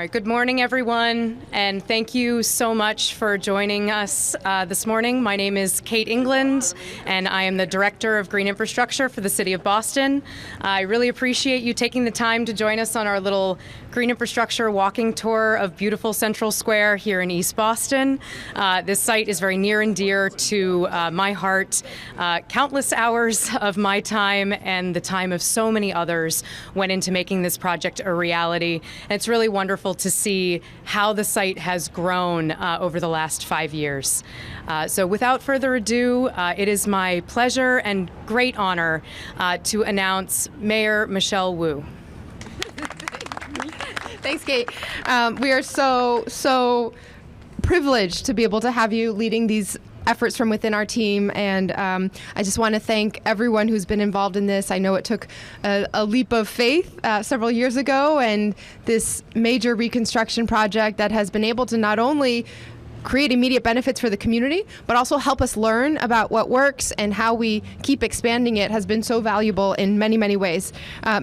Good morning, everyone, and thank you so much for joining us this morning. My name is Kate England, and I am the Director of Green Infrastructure for the City of Boston. I really appreciate you taking the time to join us on our little green infrastructure walking tour of beautiful Central Square here in East Boston. This site is very near and dear to my heart. Countless hours of my time and the time of so many others went into making this project a reality. And it's really wonderful to see how the site has grown over the last 5 years. So without further ado, it is my pleasure and great honor to announce Mayor Michelle Wu. Thanks, Kate. We are so privileged to be able to have you leading these efforts from within our team, and I just want to thank everyone who's been involved in this. I know it took a leap of faith several years ago, and this major reconstruction project that has been able to not only create immediate benefits for the community, but also help us learn about what works and how we keep expanding it has been so valuable in many, many ways.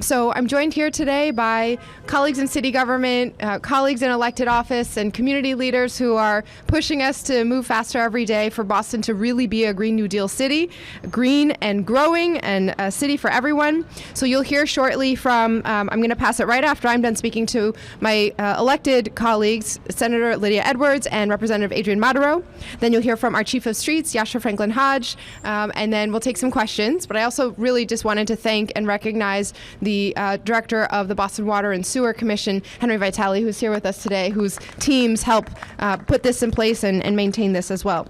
So I'm joined here today by colleagues in city government, colleagues in elected office, and community leaders who are pushing us to move faster every day for Boston to really be a Green New Deal city, green and growing, and a city for everyone. So you'll hear shortly from, I'm going to pass it right after I'm done speaking to my elected colleagues, Senator Lydia Edwards and Representative Adrian Maduro. Then you'll hear from our Chief of Streets, Yashra Franklin Hodge, and then we'll take some questions. But I also really just wanted to thank and recognize the Director of the Boston Water and Sewer Commission, Henry Vitale, who's here with us today, whose teams help put this in place and maintain this as well.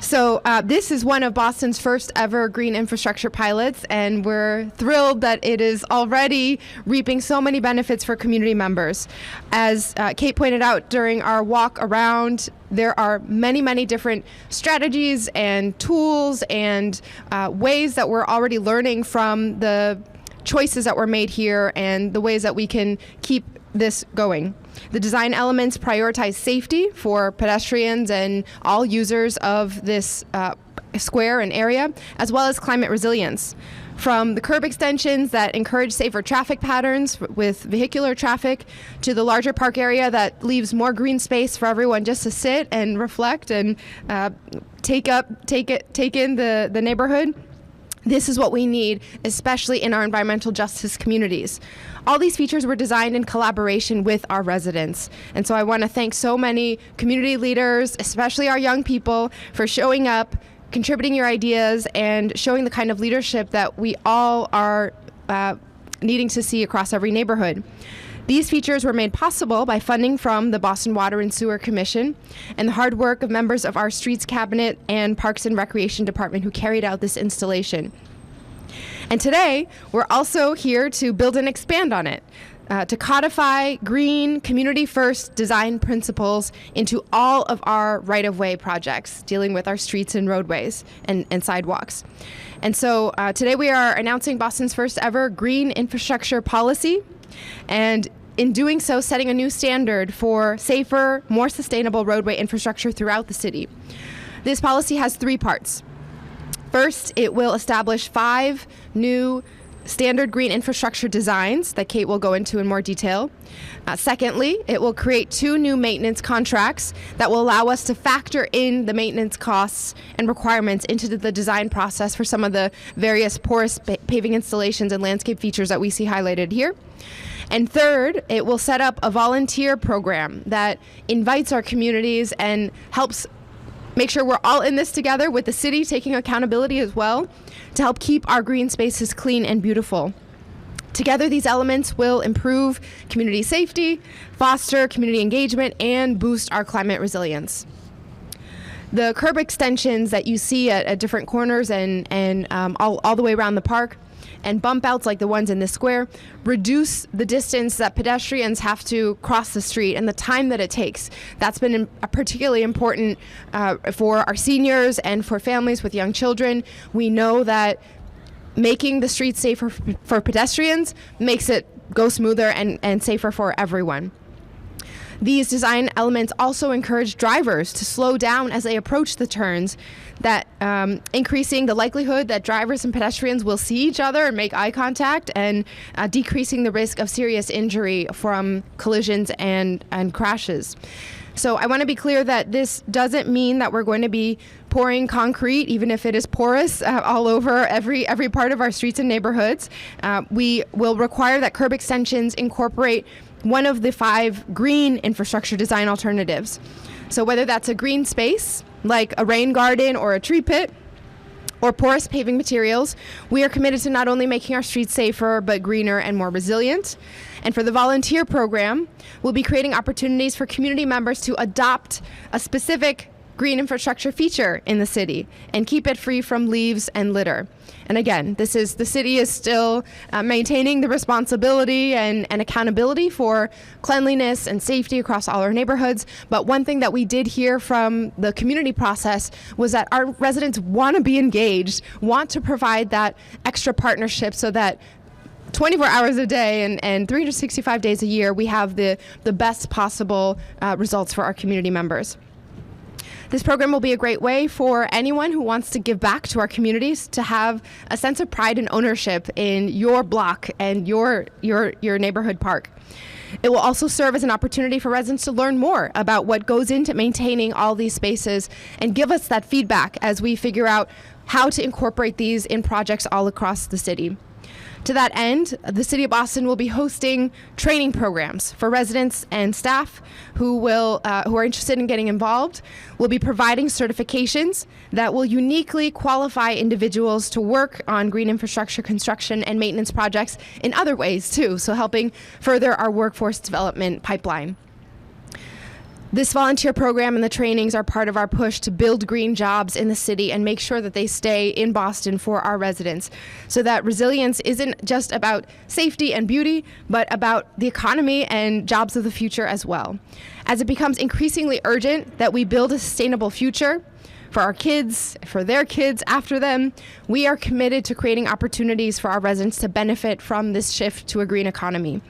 So this is one of Boston's first ever green infrastructure pilots, and we're thrilled that it is already reaping so many benefits for community members. As Kate pointed out during our walk around, there are many, many different strategies and tools and ways that we're already learning from the choices that were made here and the ways that we can keep this going. The design elements prioritize safety for pedestrians and all users of this square and area, as well as climate resilience. From the curb extensions that encourage safer traffic patterns with vehicular traffic, to the larger park area that leaves more green space for everyone just to sit and reflect and take in the neighborhood. This is what we need, especially in our environmental justice communities. All these features were designed in collaboration with our residents. And so I want to thank so many community leaders, especially our young people, for showing up, contributing your ideas, and showing the kind of leadership that we all are needing to see across every neighborhood. These features were made possible by funding from the Boston Water and Sewer Commission and the hard work of members of our Streets Cabinet and Parks and Recreation Department who carried out this installation. And today, we're also here to build and expand on it, to codify green, community-first design principles into all of our right-of-way projects, dealing with our streets and roadways and sidewalks. And so today we are announcing Boston's first ever green infrastructure policy, and in doing so, setting a new standard for safer, more sustainable roadway infrastructure throughout the city. This policy has 3 parts. First, it will establish 5 new standard green infrastructure designs that Kate will go into in more detail. Secondly, it will create 2 new maintenance contracts that will allow us to factor in the maintenance costs and requirements into the design process for some of the various porous paving installations and landscape features that we see highlighted here. And third, it will set up a volunteer program that invites our communities and helps make sure we're all in this together, with the city taking accountability as well, to help keep our green spaces clean and beautiful. Together, these elements will improve community safety, foster community engagement, and boost our climate resilience. The curb extensions that you see at different corners and all the way around the park and bump outs like the ones in the square reduce the distance that pedestrians have to cross the street and the time that it takes. That's been particularly important for our seniors and for families with young children. We know that making the streets safer for pedestrians makes it go smoother and safer for everyone. These design elements also encourage drivers to slow down as they approach the turns, that increasing the likelihood that drivers and pedestrians will see each other and make eye contact, and decreasing the risk of serious injury from collisions and crashes. So I want to be clear that this doesn't mean that we're going to be pouring concrete, even if it is porous, all over every part of our streets and neighborhoods. We will require that curb extensions incorporate one of the 5 green infrastructure design alternatives. So whether that's a green space, like a rain garden or a tree pit, or porous paving materials, we are committed to not only making our streets safer, but greener and more resilient. And for the volunteer program, we'll be creating opportunities for community members to adopt a specific green infrastructure feature in the city and keep it free from leaves and litter. And again, the city is still maintaining the responsibility and accountability for cleanliness and safety across all our neighborhoods. But one thing that we did hear from the community process was that our residents want to be engaged, want to provide that extra partnership so that 24 hours a day and 365 days a year, we have the best possible results for our community members. This program will be a great way for anyone who wants to give back to our communities to have a sense of pride and ownership in your block and your neighborhood park. It will also serve as an opportunity for residents to learn more about what goes into maintaining all these spaces and give us that feedback as we figure out how to incorporate these in projects all across the city. To that end, the City of Boston will be hosting training programs for residents and staff who are interested in getting involved. We'll be providing certifications that will uniquely qualify individuals to work on green infrastructure construction and maintenance projects in other ways too, so helping further our workforce development pipeline. This volunteer program and the trainings are part of our push to build green jobs in the city and make sure that they stay in Boston for our residents, so that resilience isn't just about safety and beauty, but about the economy and jobs of the future as well. As it becomes increasingly urgent that we build a sustainable future for our kids, for their kids after them, we are committed to creating opportunities for our residents to benefit from this shift to a green economy.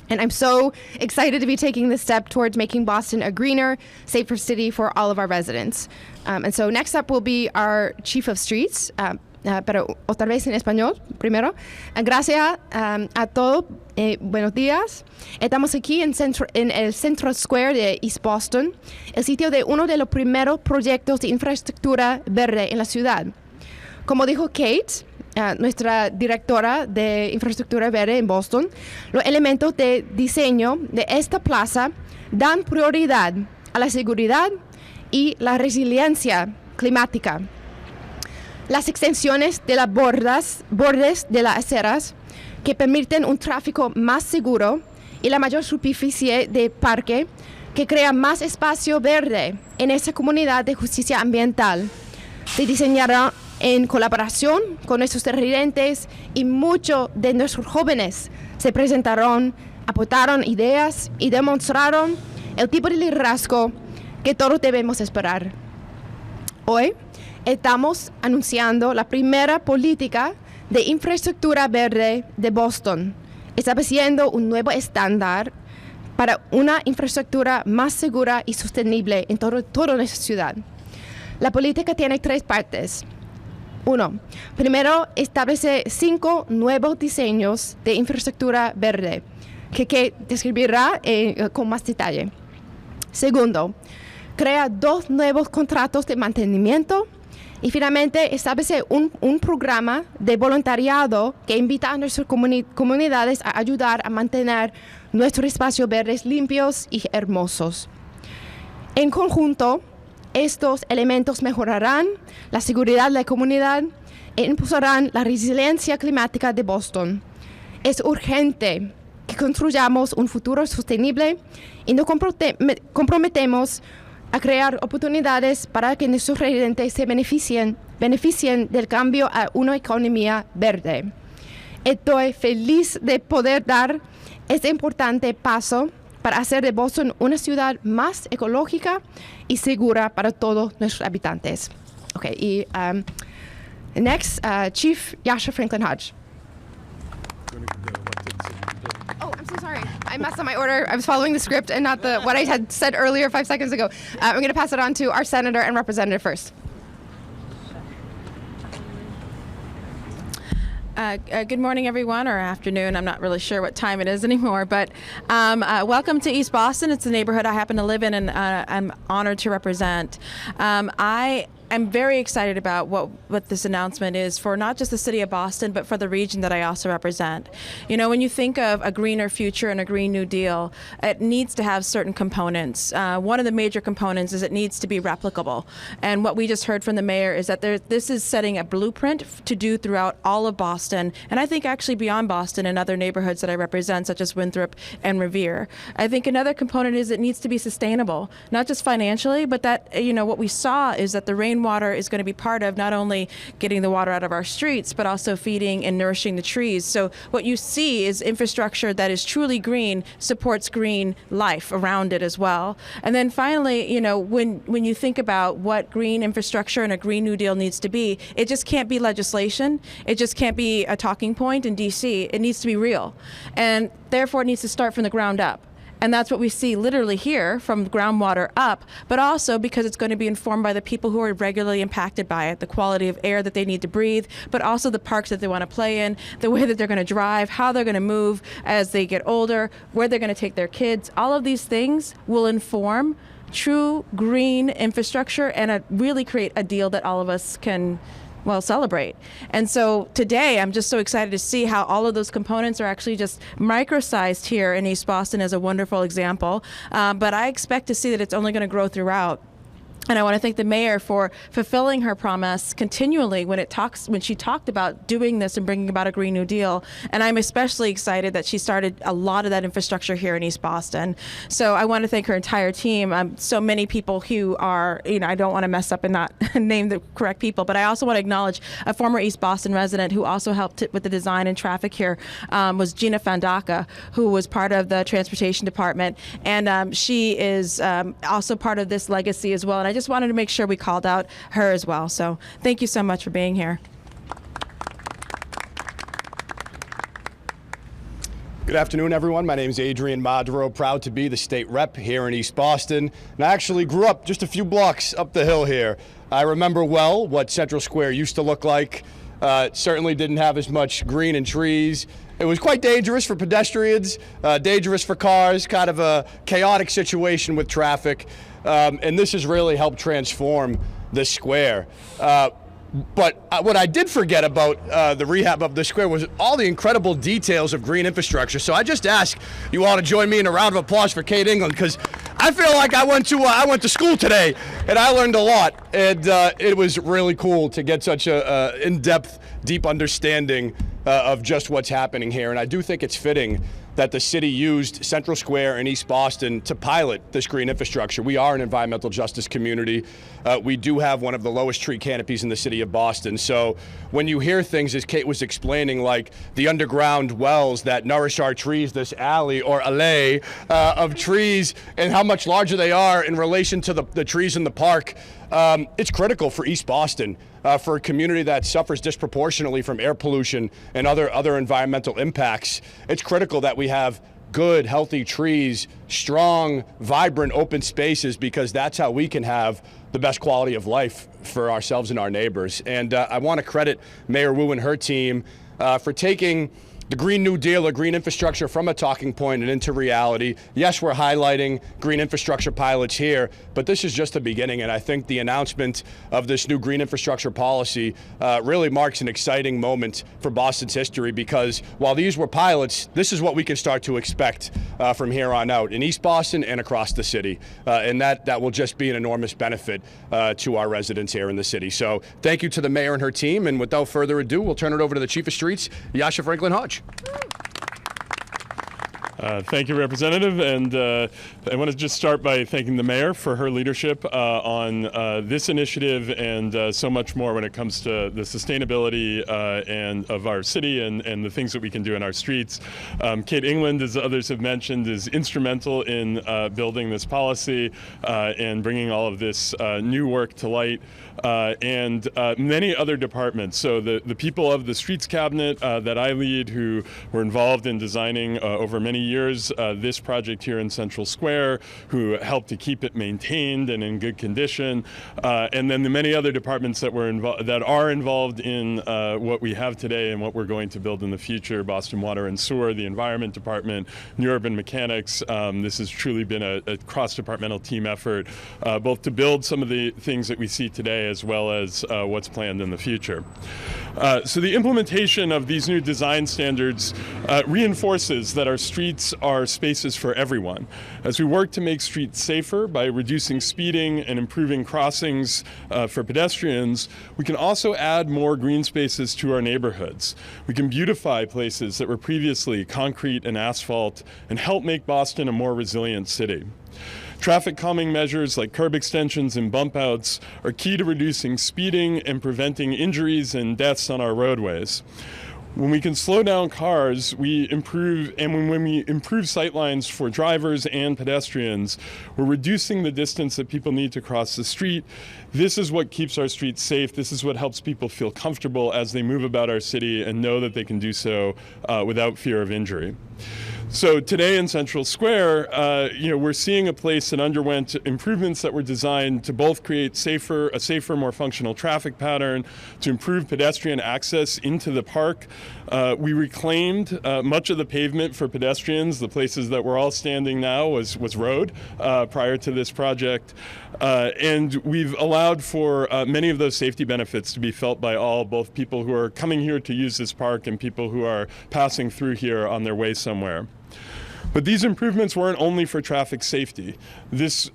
And I'm so excited to be taking this step towards making Boston a greener, safer city for all of our residents. And so next up will be our Chief of Streets, pero otra vez en español, primero. Gracias a todos, buenos días. Estamos aquí en el Central Square de East Boston, el sitio de uno de los primeros proyectos de infraestructura verde en la ciudad. Como dijo Kate, nuestra directora de infraestructura verde en Boston, los elementos de diseño de esta plaza dan prioridad a la seguridad y la resiliencia climática. Las extensiones de las bordes de las aceras que permiten un tráfico más seguro y la mayor superficie de parque que crea más espacio verde en esta comunidad de justicia ambiental se diseñará en colaboración con nuestros residentes, y muchos de nuestros jóvenes se presentaron, aportaron ideas y demostraron el tipo de liderazgo que todos debemos esperar. Hoy estamos anunciando la primera política de infraestructura verde de Boston, estableciendo un nuevo estándar para una infraestructura más segura y sostenible en toda nuestra ciudad. La política tiene 3 partes. 1. Primero, establece 5 nuevos diseños de infraestructura verde que describirá con más detalle. Segundo, crea 2 nuevos contratos de mantenimiento. Y finalmente, establece un programa de voluntariado que invita a nuestras comunidades a ayudar a mantener nuestros espacios verdes limpios y hermosos. En conjunto, estos elementos mejorarán la seguridad de la comunidad e impulsarán la resiliencia climática de Boston. Es urgente que construyamos un futuro sostenible y nos comprometemos a crear oportunidades para que nuestros residentes se beneficien del cambio a una economía verde. Estoy feliz de poder dar este importante paso para hacer de Boston una ciudad más ecológica y segura para todos nuestros habitantes. Okay, y next, Chief Yasha Franklin Hodge. Oh, I'm so sorry. I messed up my order. I was following the script and not what I had said earlier 5 seconds ago. I'm going to pass it on to our senator and representative first. Good morning, everyone, or afternoon. I'm not really sure what time it is anymore, but welcome to East Boston. It's the neighborhood I happen to live in, and I'm honored to represent. I'm very excited about what this announcement is for not just the city of Boston, but for the region that I also represent. You know, when you think of a greener future and a Green New Deal, it needs to have certain components. One of the major components is it needs to be replicable. And what we just heard from the mayor is that this is setting a blueprint to do throughout all of Boston, and I think actually beyond Boston and other neighborhoods that I represent, such as Winthrop and Revere. I think another component is it needs to be sustainable, not just financially, but that, you know, what we saw is that the rainwater is going to be part of not only getting the water out of our streets, but also feeding and nourishing the trees. So what you see is infrastructure that is truly green supports green life around it as well. And then finally, you know, when you think about what green infrastructure and a Green New Deal needs to be, it just can't be legislation. It just can't be a talking point in DC. It needs to be real. And therefore it needs to start from the ground up. And that's what we see literally here from groundwater up, but also because it's going to be informed by the people who are regularly impacted by it, the quality of air that they need to breathe, but also the parks that they want to play in, the way that they're going to drive, how they're going to move as they get older, where they're going to take their kids. All of these things will inform true green infrastructure and really create a deal that all of us can celebrate. And so today, I'm just so excited to see how all of those components are actually just micro-sized here in East Boston as a wonderful example. But I expect to see that it's only going to grow throughout. And I want to thank the mayor for fulfilling her promise continually when she talked about doing this and bringing about a Green New Deal. And I'm especially excited that she started a lot of that infrastructure here in East Boston. So I want to thank her entire team. So many people who are, you know, I don't want to mess up and not name the correct people, but I also want to acknowledge a former East Boston resident who also helped with the design and traffic here was Gina Fandaka, who was part of the transportation department. And she is also part of this legacy as well. And I just wanted to make sure we called out her as well. So thank you so much for being here. Good afternoon, everyone. My name is Adrian Madro, proud to be the state rep here in East Boston. And I actually grew up just a few blocks up the hill here. I remember well what Central Square used to look like. It certainly didn't have as much green and trees. It was quite dangerous for pedestrians, dangerous for cars, kind of a chaotic situation with traffic. And this has really helped transform this square. But what I did forget about the rehab of the square was all the incredible details of green infrastructure. So I just ask you all to join me in a round of applause for Kate England, because I feel like I went to school today and I learned a lot. And it was really cool to get such a in-depth, deep understanding of just what's happening here. And I do think it's fitting that the city used Central Square in East Boston to pilot this green infrastructure. We are an environmental justice community. We do have one of the lowest tree canopies in the city of Boston. So when you hear things, as Kate was explaining, like the underground wells that nourish our trees, this alley or alley of trees, and how much larger they are in relation to the trees in the park, it's critical for East Boston, for a community that suffers disproportionately from air pollution and other environmental impacts. It's critical that we have good, healthy trees, strong, vibrant, open spaces, because that's how we can have the best quality of life for ourselves and our neighbors. And I want to credit Mayor Wu and her team for taking the Green New Deal or green infrastructure from a talking point and into reality. Yes, we're highlighting green infrastructure pilots here, but this is just the beginning. And I think the announcement of this new green infrastructure policy really marks an exciting moment for Boston's history, because while these were pilots, this is what we can start to expect from here on out in East Boston and across the city. And that will just be an enormous benefit to our residents here in the city. So thank you to the mayor and her team. And without further ado, we'll turn it over to the Chief of Streets, Yasha Franklin Hodge. Thank you, Representative, and I want to just start by thanking the Mayor for her leadership on this initiative and so much more when it comes to the sustainability and of our city and the things that we can do in our streets. Kate England, as others have mentioned, is instrumental in building this policy and bringing all of this new work to light. And many other departments. So the people of the Streets Cabinet that I lead, who were involved in designing over many years this project here in Central Square, who helped to keep it maintained and in good condition, and then the many other departments that are involved in what we have today and what we're going to build in the future: Boston Water and Sewer, the Environment Department, New Urban Mechanics. This has truly been a cross-departmental team effort, both to build some of the things that we see today as well as what's planned in the future. So the implementation of these new design standards reinforces that our streets are spaces for everyone. As we work to make streets safer by reducing speeding and improving crossings for pedestrians, we can also add more green spaces to our neighborhoods. We can beautify places that were previously concrete and asphalt and help make Boston a more resilient city. Traffic calming measures like curb extensions and bump outs are key to reducing speeding and preventing injuries and deaths on our roadways. When we can slow down cars, we improve, and when we improve sightlines for drivers and pedestrians, we're reducing the distance that people need to cross the street. This is what keeps our streets safe. This is what helps people feel comfortable as they move about our city and know that they can do so without fear of injury. So today in Central Square, we're seeing a place that underwent improvements that were designed to both create a safer, more functional traffic pattern, to improve pedestrian access into the park. We reclaimed much of the pavement for pedestrians. The places that we're all standing now was road prior to this project. And we've allowed for many of those safety benefits to be felt by all, both people who are coming here to use this park and people who are passing through here on their way somewhere. But these improvements weren't only for traffic safety. This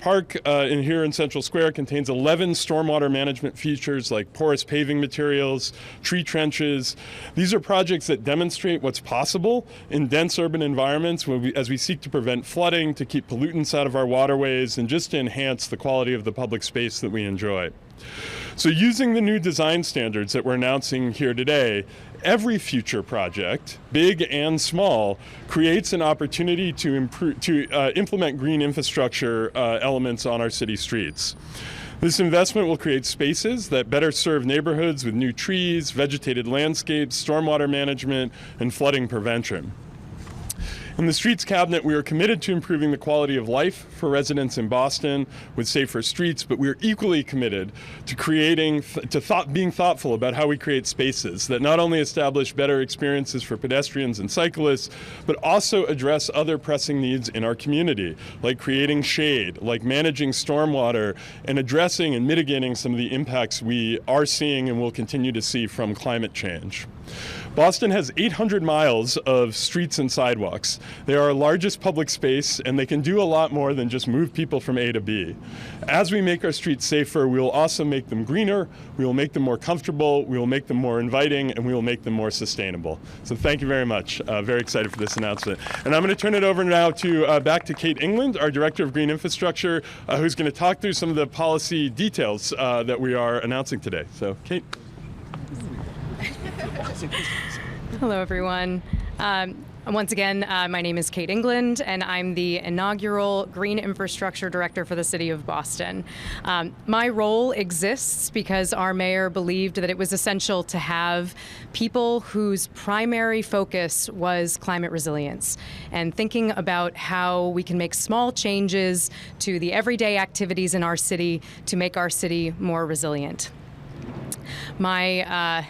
park here in Central Square contains 11 stormwater management features like porous paving materials, tree trenches. These are projects that demonstrate what's possible in dense urban environments as we seek to prevent flooding, to keep pollutants out of our waterways, and just to enhance the quality of the public space that we enjoy. So using the new design standards that we're announcing here today, every future project, big and small, creates an opportunity to implement green infrastructure elements on our city streets. This investment will create spaces that better serve neighborhoods with new trees, vegetated landscapes, stormwater management, and flooding prevention. In the Streets Cabinet, we are committed to improving the quality of life for residents in Boston with safer streets, but we are equally committed to being thoughtful about how we create spaces that not only establish better experiences for pedestrians and cyclists, but also address other pressing needs in our community, like creating shade, like managing stormwater, and addressing and mitigating some of the impacts we are seeing and will continue to see from climate change. Boston has 800 miles of streets and sidewalks. They are our largest public space, and they can do a lot more than just move people from A to B. As we make our streets safer, we will also make them greener, we will make them more comfortable, we will make them more inviting, and we will make them more sustainable. So thank you very much. Very excited for this announcement. And I'm going to turn it over now back to Kate England, our Director of Green Infrastructure, who's going to talk through some of the policy details that we are announcing today. So, Kate. Hello, everyone. Once again, my name is Kate England, and I'm the inaugural Green Infrastructure Director for the City of Boston. My role exists because our mayor believed that it was essential to have people whose primary focus was climate resilience and thinking about how we can make small changes to the everyday activities in our city to make our city more resilient. My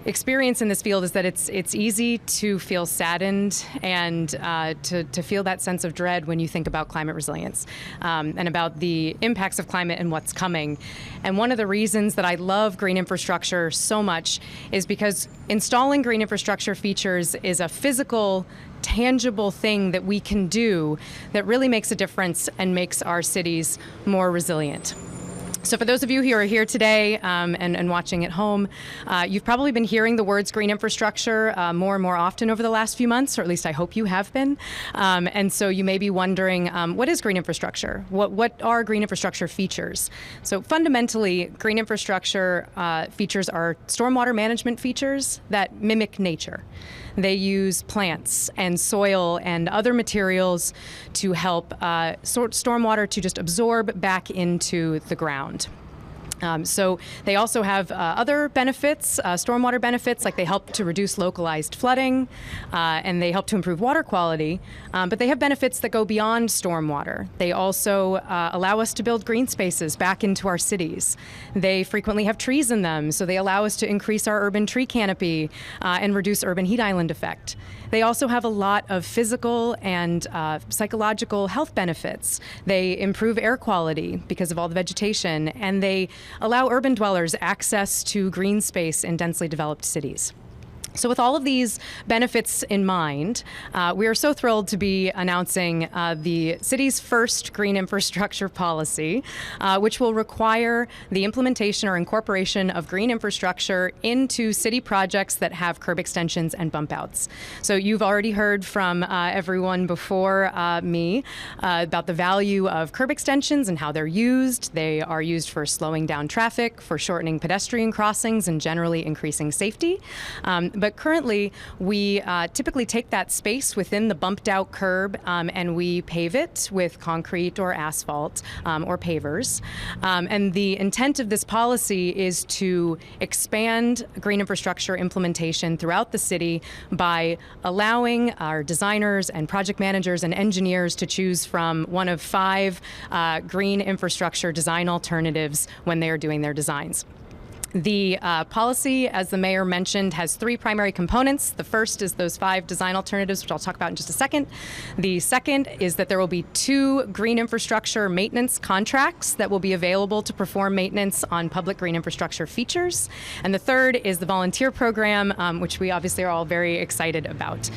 experience in this field is that it's easy to feel saddened and to feel that sense of dread when you think about climate resilience and about the impacts of climate and what's coming. And one of the reasons that I love green infrastructure so much is because installing green infrastructure features is a physical, tangible thing that we can do that really makes a difference and makes our cities more resilient. So for those of you who are here today and watching at home, you've probably been hearing the words green infrastructure more and more often over the last few months, or at least I hope you have been. And so you may be wondering, what is green infrastructure? What are green infrastructure features? So fundamentally, green infrastructure features are stormwater management features that mimic nature. They use plants and soil and other materials to help stormwater to just absorb back into the ground. So they also have other benefits, stormwater benefits, like they help to reduce localized flooding and they help to improve water quality. But they have benefits that go beyond stormwater. They also allow us to build green spaces back into our cities. They frequently have trees in them, so they allow us to increase our urban tree canopy and reduce urban heat island effect. They also have a lot of physical and psychological health benefits. They improve air quality because of all the vegetation, and they allow urban dwellers access to green space in densely developed cities. So with all of these benefits in mind, we are so thrilled to be announcing the city's first green infrastructure policy, which will require the implementation or incorporation of green infrastructure into city projects that have curb extensions and bump outs. So you've already heard from everyone before me about the value of curb extensions and how they're used. They are used for slowing down traffic, for shortening pedestrian crossings, and generally increasing safety. But currently, we typically take that space within the bumped out curb and we pave it with concrete or asphalt or pavers. And the intent of this policy is to expand green infrastructure implementation throughout the city by allowing our designers and project managers and engineers to choose from one of 5 green infrastructure design alternatives when they are doing their designs. The policy, as the mayor mentioned, has 3 primary components. The first is those 5 design alternatives, which I'll talk about in just a second. The second is that there will be 2 green infrastructure maintenance contracts that will be available to perform maintenance on public green infrastructure features. And the third is the volunteer program, which we obviously are all very excited about.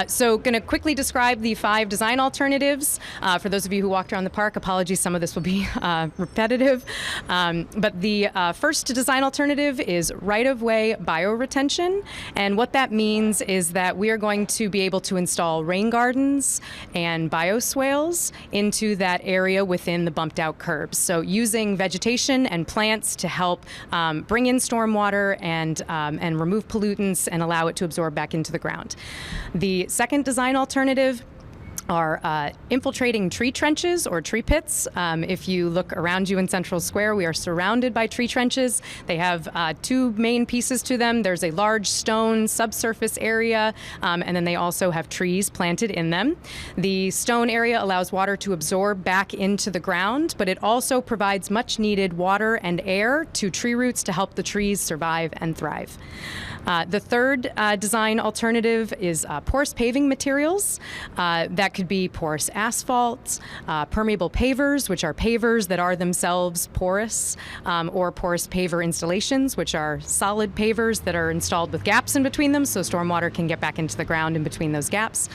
So going to quickly describe the 5 design alternatives. For those of you who walked around the park, apologies, some of this will be repetitive. But the first design alternative is right-of-way bioretention, and what that means is that we are going to be able to install rain gardens and bioswales into that area within the bumped out curbs. So using vegetation and plants to help bring in stormwater and remove pollutants and allow it to absorb back into the ground. The second design alternative are infiltrating tree trenches or tree pits. If you look around you in Central Square, we are surrounded by tree trenches. They have 2 main pieces to them. There's a large stone subsurface area, and then they also have trees planted in them. The stone area allows water to absorb back into the ground, but it also provides much needed water and air to tree roots to help the trees survive and thrive. The third design alternative is porous paving materials. That could be porous asphalt, permeable pavers, which are pavers that are themselves porous, or porous paver installations, which are solid pavers that are installed with gaps in between them so stormwater can get back into the ground in between those gaps,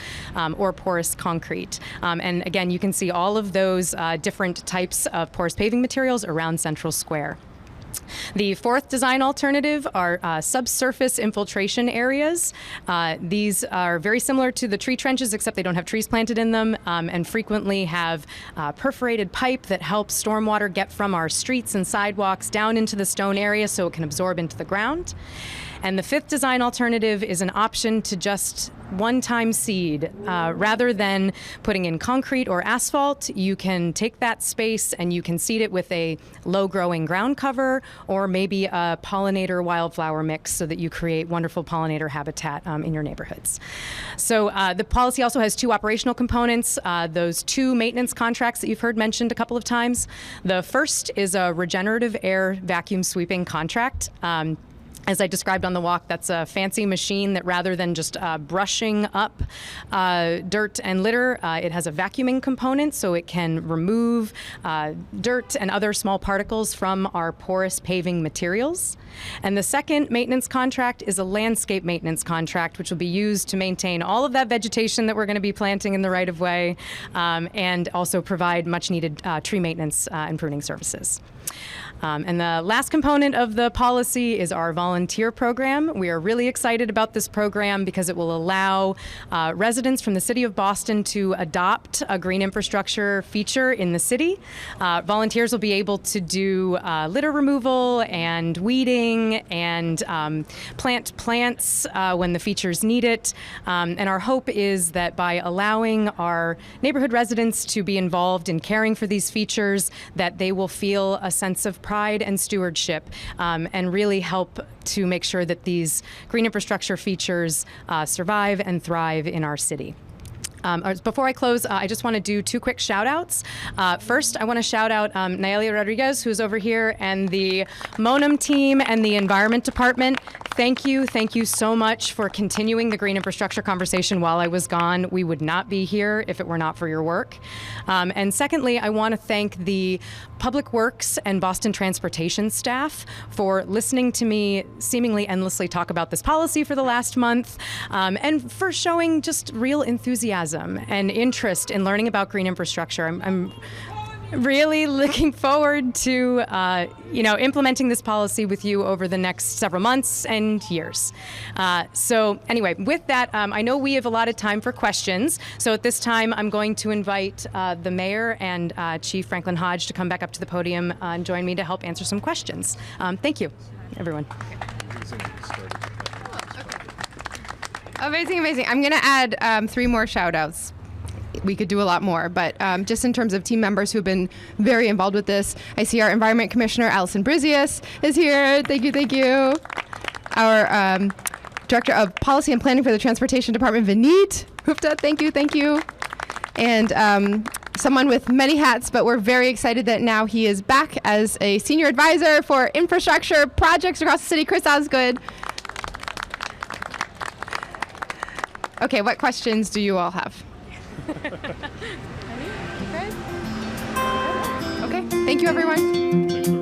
or porous concrete. And again, you can see all of those different types of porous paving materials around Central Square. The fourth design alternative are subsurface infiltration areas. These are very similar to the tree trenches, except they don't have trees planted in them, and frequently have perforated pipe that helps stormwater get from our streets and sidewalks down into the stone area so it can absorb into the ground. And the fifth design alternative is an option to just one-time seed. Rather than putting in concrete or asphalt, you can take that space and you can seed it with a low-growing ground cover or maybe a pollinator wildflower mix so that you create wonderful pollinator habitat in your neighborhoods. So the policy also has 2 operational components, those 2 maintenance contracts that you've heard mentioned a couple of times. The first is a regenerative air vacuum sweeping contract. As I described on the walk, that's a fancy machine that rather than just brushing up dirt and litter, it has a vacuuming component so it can remove dirt and other small particles from our porous paving materials. And the second maintenance contract is a landscape maintenance contract, which will be used to maintain all of that vegetation that we're going to be planting in the right-of-way and also provide much-needed tree maintenance and pruning services. And the last component of the policy is our volunteer program. We are really excited about this program because it will allow residents from the city of Boston to adopt a green infrastructure feature in the city. Volunteers will be able to do litter removal and weeding and plant plants when the features need it. And our hope is that by allowing our neighborhood residents to be involved in caring for these features, that they will feel a sense of pride and stewardship and really help to make sure that these green infrastructure features survive and thrive in our city. Before I close, I just want to do two quick shout outs. First, I want to shout out Naelia Rodriguez, who's over here, and the MONUM team and the Environment Department. Thank you so much for continuing the green infrastructure conversation while I was gone. We would not be here if it were not for your work. And secondly, I want to thank the Public Works and Boston Transportation staff for listening to me seemingly endlessly talk about this policy for the last month, and for showing just real enthusiasm and interest in learning about green infrastructure. I'm really looking forward to implementing this policy with you over the next several months and years. So anyway, with that, I know we have allotted time for questions. So at this time, I'm going to invite the mayor and Chief Franklin Hodge to come back up to the podium and join me to help answer some questions. Thank you, everyone. Amazing, amazing. I'm going to add 3 more shout outs. We could do a lot more, but just in terms of team members who've been very involved with this, I see our Environment Commissioner, Allison Brizius, is here. Thank you. Our Director of Policy and Planning for the Transportation Department, Vineet Gupta, thank you. And someone with many hats, but we're very excited that now he is back as a Senior Advisor for Infrastructure Projects across the city, Chris Osgood. Okay, what questions do you all have? Okay, thank you, everyone.